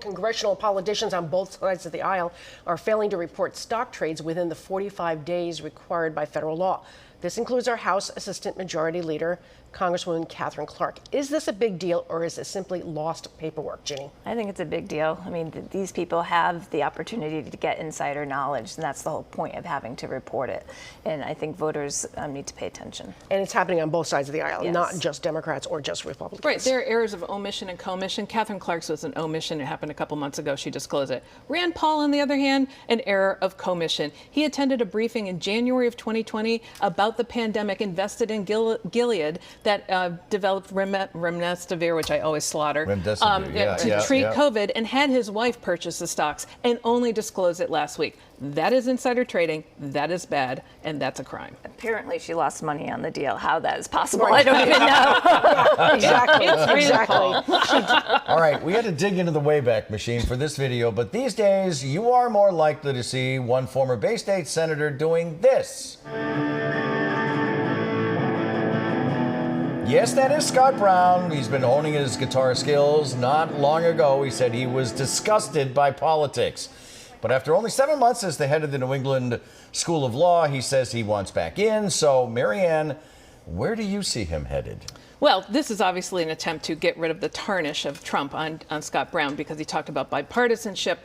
congressional politicians on both sides of the aisle are failing to report stock trades within the 45 days required by federal law. This includes our House Assistant Majority Leader, Congresswoman Katherine Clark. Is this a big deal, or is it simply lost paperwork, Ginny? I think it's a big deal. I mean, these people have the opportunity to get insider knowledge, and that's the whole point of having to report it. And I think voters need to pay attention. And it's happening on both sides of the aisle, Yes. not just Democrats or just Republicans. Right, there are errors of omission and commission. Katherine Clark's was an omission. It happened a couple months ago. She disclosed it. Rand Paul, on the other hand, an error of commission. He attended a briefing in January of 2020 about the pandemic, invested in Gilead that developed remdesivir, which I always slaughter, to treat COVID, and had his wife purchase the stocks and only disclose it last week. That is insider trading. That is bad, and that's a crime. Apparently, she lost money on the deal. How that is possible, I don't even know. Exactly. All right, we had to dig into the Wayback Machine for this video, but these days you are more likely to see one former Bay State senator doing this. Yes, that is Scott Brown. He's been honing his guitar skills. Not long ago, he said he was disgusted by politics. But after only 7 months as the head of the New England School of Law, he says he wants back in. So, Marianne, where do you see him headed? Well, this is obviously an attempt to get rid of the tarnish of Trump on Scott Brown, because he talked about bipartisanship.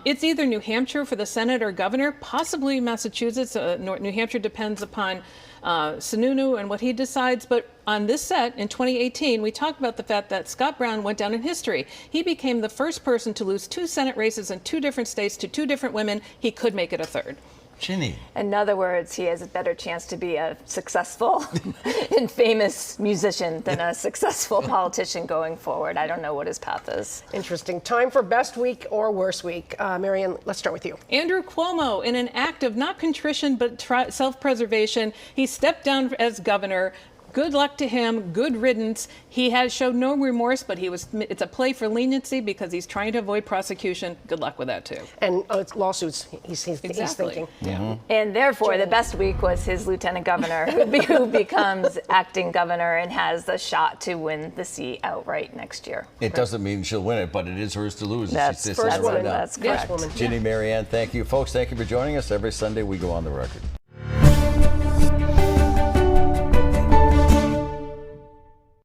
It's either New Hampshire for the Senate or governor, possibly Massachusetts. New Hampshire depends upon Sununu and what he decides. But on this set in 2018, we talked about the fact that Scott Brown went down in history. He became the first person to lose 2 Senate races in 2 different states to 2 different women. He could make it a 3rd. Ginny. In other words, he has a better chance to be a successful and famous musician than a successful politician going forward. I don't know what his path is. Interesting. Time for best week or worst week. Marianne, let's start with you. Andrew Cuomo, in an act of not contrition but self-preservation, he stepped down as governor. Good luck to him. Good riddance. He has showed no remorse, but it's a play for leniency because he's trying to avoid prosecution. Good luck with that, too. And lawsuits, he's thinking. Yeah. And therefore, the best week was his lieutenant governor, who becomes acting governor and has the shot to win the seat outright next year. It doesn't mean she'll win it, but it is hers to lose. That's correct. First woman. Ginny, Marianne, thank you. Folks, thank you for joining us. Every Sunday we go on the record.